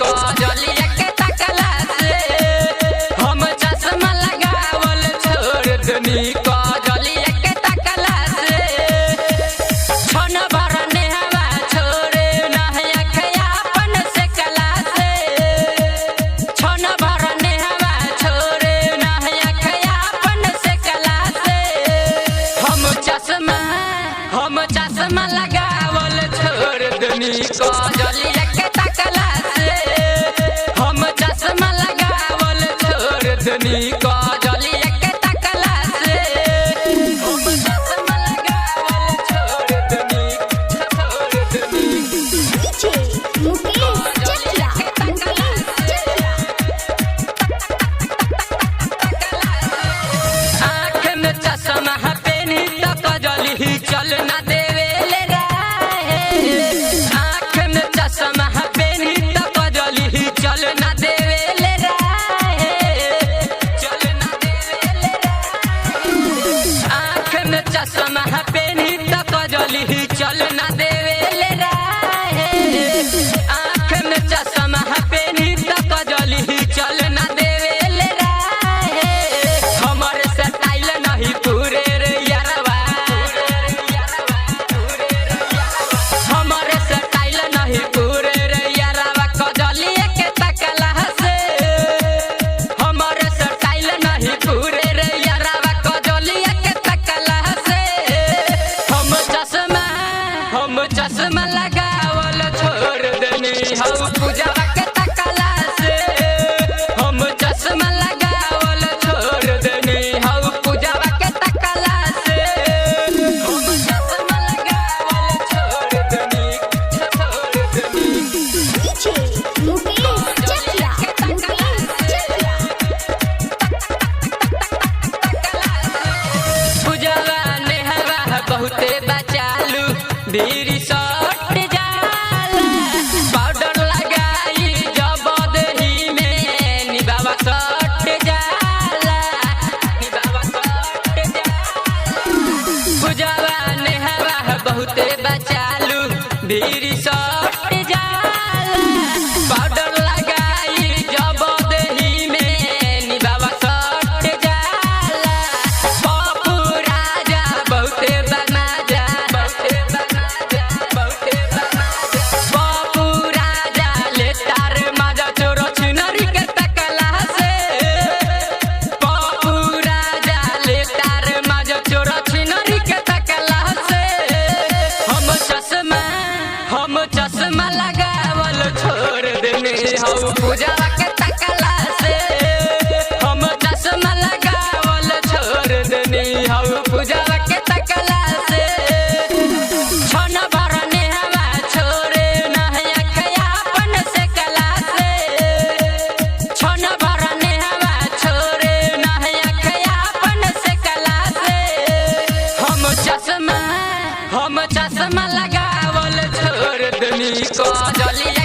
कजलिया के तकला से हम चश्मा लगावल छोड़ देनी कजलिया के तकला से छन भर नेहवा छोड़े नहया खयापन से कला से छन भर नेहवा छोड़े नहया खयापन से कला से हम चश्मा लगावल छोड़ देनी कजलिया के तकला से हम चश्मा लगावल छोड़ देनी कजलिया के तकला से हम चश्मा लगावल छोड़ देनी आँख में चश्मा पहनी त कजली चल ना देवे ले राहे आँख में चश्मा पहनी त कजली चल ना देवे ले राहे चल ना देवे ले राहे आँख में चश्मा पहनी त कजली चल ना देवे ले राहे आँख में चश्मा पहनी त कजली चल ना देवे ले राहे हमर स्टाइल नहीं पूरे रे यारवा हमर स्टाइल नहीं पूरे रे यारवा कजलिया के तकला से हमर स्टाइल नहीं पूरे रे यारवा कजलिया के तकला से हम चश्मा लगावल छोड़ देनी हौ पूजवा के तकला से हम चश्मा लगावल छोड़ देनी हौ पूजवा के तकला से हम चश्मा लगावल छोड़ देनी पूजवा नेहवा बहुते बचालू बीरी सट जाला पाउडर लगाई जब दही में निबावा सट जाला पूजवा नेहवा बहुते बचालू बीरी सट जाला पाउडर लगाई जब दही में निबावा सट जाला पप्पू राजा बहुते बनाजा पप्पू राजा ले तार माजा चोरो छिनरी के तकला से पप्पू राजा ले तार माजा चोरो छिनरी के तकला से हम चश्मा लगावल छोड़ देनी हौ पूजवा के तकला से हम चश्मा लगावल छोड़ देनी हौ पूजवा के तकला से छन भर नेहवा छोड़े नहया खयापन से कला से छन भर नेहवा छोड़े नहया खयापन से कला से हम चश्मा लगावल छोड़ देनी कजलिया